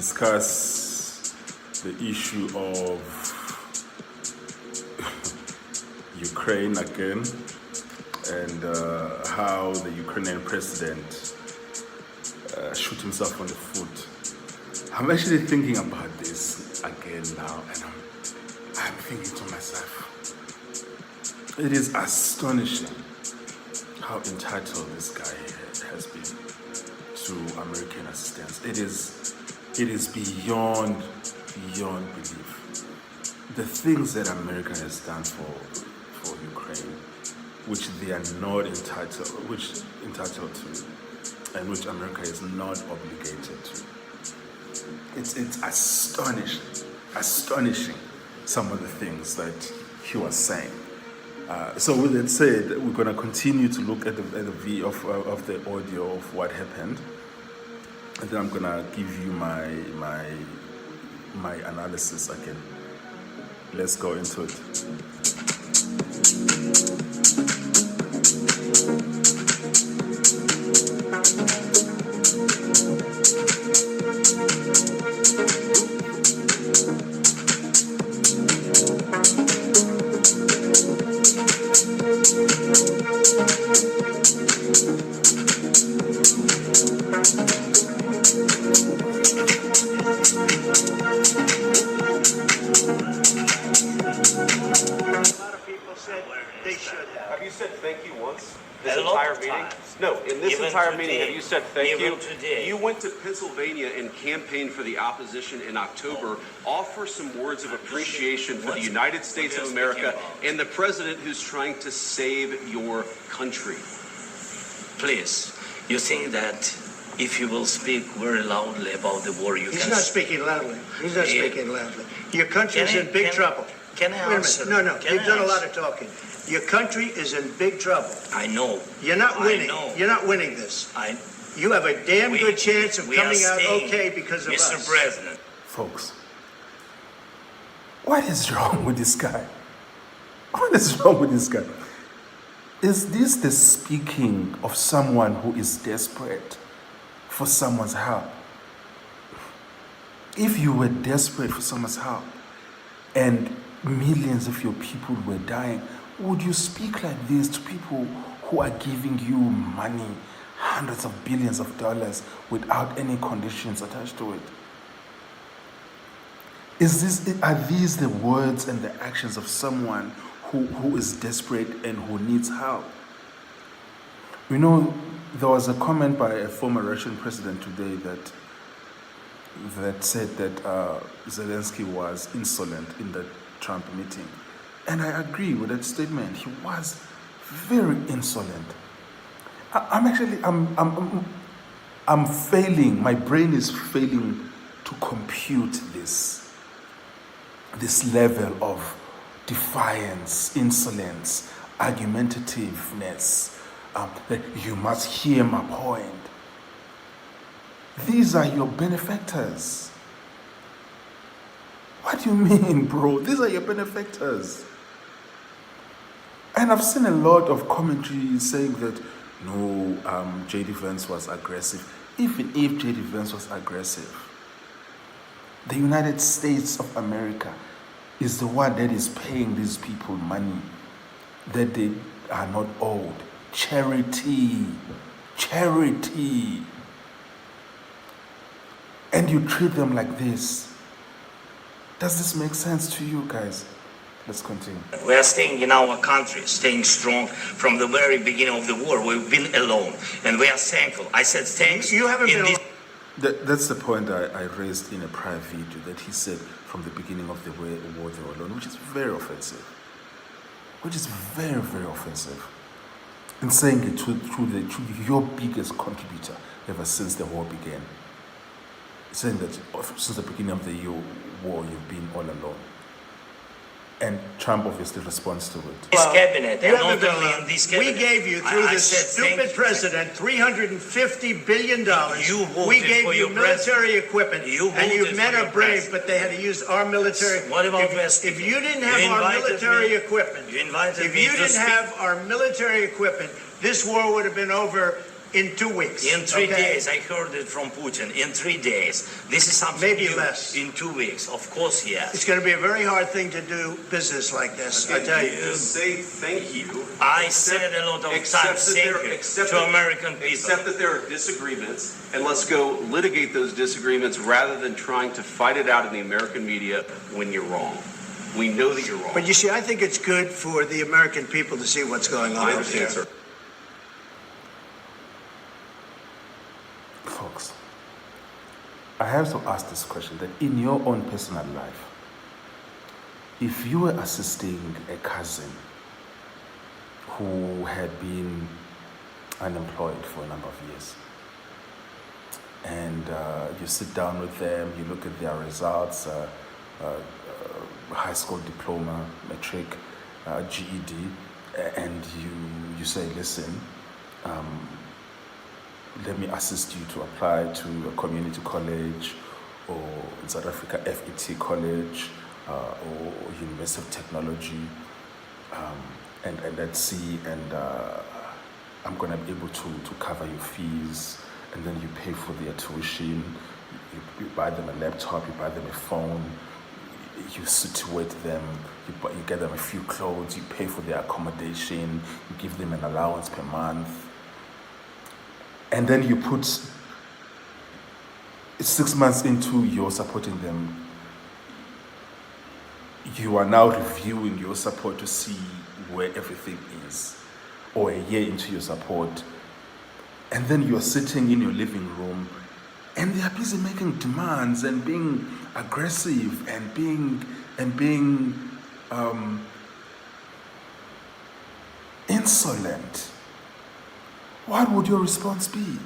discuss the issue of Ukraine again and how the Ukrainian president shoot himself on the foot. I'm actually thinking about this again now, and I'm thinking to myself, it is astonishing how entitled this guy has been to American assistance. It is beyond belief. The things that America has done for Ukraine, which they are not entitled to, and which America is not obligated to. It's astonishing some of the things that he was saying. So with that said, we're going to continue to look at the V of the audio of what happened, and then I'm going to give you my analysis again. Let's go into it. Have you said thank you? Today. You went to Pennsylvania and campaigned for the opposition in October. Offer some words of appreciation for the United States of America and the president who's trying to save your country. Please, you think that if you will speak very loudly about the war, you He's can... not speaking loudly. He's not speaking loudly. Your country is in big trouble. Can I Wait a answer? minute. No. Can You've I done a answer? lot of talking. Your country is in big trouble. I know. You're not winning. I know. You're not winning this. You have a damn We- good chance of we coming are out staying, okay because of Mr. us. President. Folks, what is wrong with this guy? What is wrong with this guy? Is this the speaking of someone who is desperate for someone's help? If you were desperate for someone's help and millions of your people were dying, would you speak like this to people who are giving you money, hundreds of billions of dollars, without any conditions attached to it? Are these the words and the actions of someone who is desperate and who needs help? You know, there was a comment by a former Russian president today that said that Zelensky was insolent in the Trump meeting. And I agree with that statement. He was very insolent. I'm failing. My brain is failing to compute this level of defiance, insolence, argumentativeness. That you must hear my point. These are your benefactors. What do you mean, bro? These are your benefactors. And I've seen a lot of commentary saying that, no, J.D. Vance was aggressive. Even if J.D. Vance was aggressive, the United States of America is the one that is paying these people money that they are not owed. Charity. And you treat them like this. Does this make sense to you guys? Let's continue. We are staying in our country, staying strong from the very beginning of the war. We've been alone, and we are thankful. I said thanks. You haven't been alone. That's the point I raised in a prior video, that he said from the beginning of the war they were alone, which is very offensive. Very, very offensive. And saying it to your biggest contributor ever since the war began. Saying that since the beginning of the war, you've been all alone. And Trump obviously responds to it. This cabinet, You and haven't not been only alone. in this cabinet. We gave you, through I this said stupid thank president, $350 billion. You voted We gave for you your military equipment. You and you voted men for are your brave, president. but they had to use our military. What about if, West if people? you didn't You have our invited military me. equipment, You invited if me you to didn't speak. have our military equipment, this war would have been over in 2 weeks. In 3 okay? days, I heard it from Putin. In 3 days. This is something Maybe new. less. In 2 weeks. Of course, yes. It's going to be a very hard thing to do business like this, I tell you. Say thank you. I said a lot of times thank you to American people. Except that there are disagreements, and let's go litigate those disagreements rather than trying to fight it out in the American media when you're wrong. We know that you're wrong. But you see, I think it's good for the American people to see what's going on I out there. understand, sir. Folks, I have to ask this question, that in your own personal life, if you were assisting a cousin who had been unemployed for a number of years, and you sit down with them, you look at their results, high school diploma, matric, GED, and you say, listen, let me assist you to apply to a community college, or in South Africa, FET college, or University of Technology, and let's see, and I'm going to be able to cover your fees, and then you pay for their tuition, you buy them a laptop, you buy them a phone, you situate them, you get them a few clothes, you pay for their accommodation, you give them an allowance per month, and then you put 6 months into your supporting them, you are now reviewing your support to see where everything is, or a year into your support, and then you're sitting in your living room and they are busy making demands and being aggressive and being insolent. What would your response be?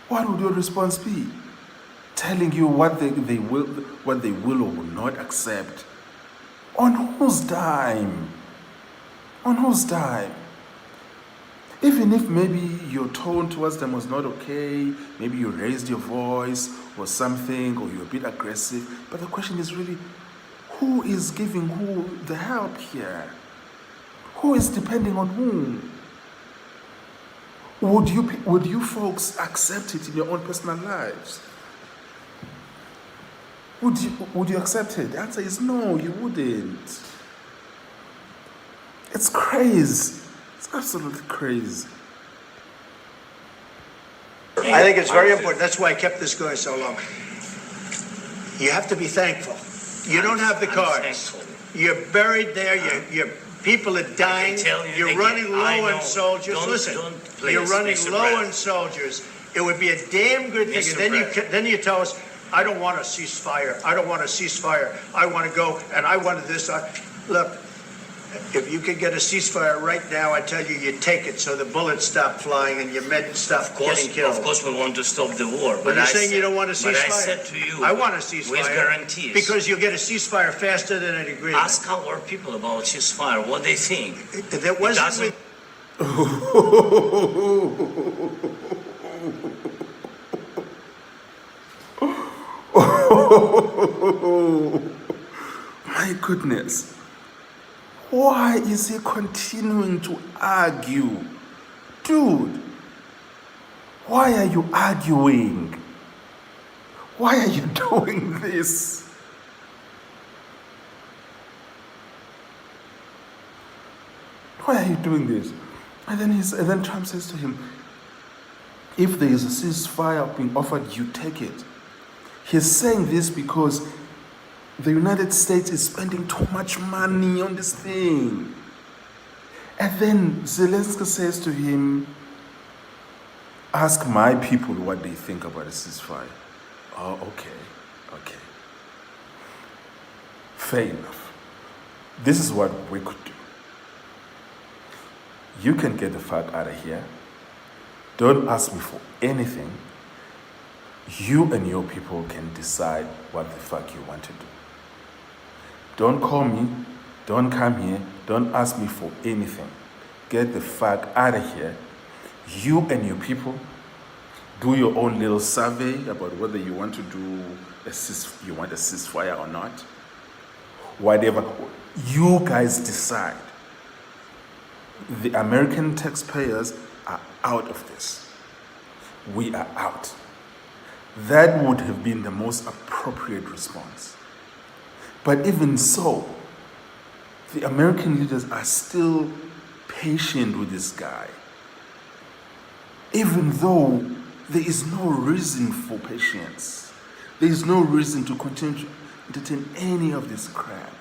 What would your response be? Telling you what they will or will not accept. On whose dime? On whose dime? Even if maybe your tone towards them was not okay, maybe you raised your voice or something, or you're a bit aggressive, but the question is really, who is giving who the help here? Who is depending on whom? Would you folks accept it in your own personal lives? Would you accept it? The answer is no, you wouldn't. It's crazy. It's absolutely crazy. I think it's very important. That's why I kept this going so long. You have to be thankful. You don't have the cards. You're buried there. Your people are dying. You're running low on soldiers. Listen, you're running low on soldiers. It would be a damn good thing. And then you tell us, I don't want a ceasefire. I don't want a ceasefire. I want to go and I wanted this. Look, if you could get a ceasefire right now, I tell you, you take it so the bullets stop flying and your men stop getting killed. Of course, we want to stop the war. But you're saying you don't want a ceasefire? But I said to you, I want a ceasefire. With guarantees. Because you'll get a ceasefire faster than an agreement. Ask our people about ceasefire, what they think. There wasn't. My goodness. Why is he continuing to argue? Dude, why are you arguing? Why are you doing this? Why are you doing this? And then Trump says to him, if there is a ceasefire being offered, you take it. He's saying this because the United States is spending too much money on this thing. And then Zelensky says to him, ask my people what they think about a ceasefire. Oh, okay. Fair enough. This is what we could do. You can get the fuck out of here. Don't ask me for anything. You and your people can decide what the fuck you want to do. Don't call me, don't come here, don't ask me for anything. Get the fuck out of here. You and your people do your own little survey about whether you want to do you want a ceasefire or not. Whatever. You guys decide. The American taxpayers are out of this. We are out. That would have been the most appropriate response. But even so, the American leaders are still patient with this guy, even though there is no reason for patience. There is no reason to continue to entertain any of this crap.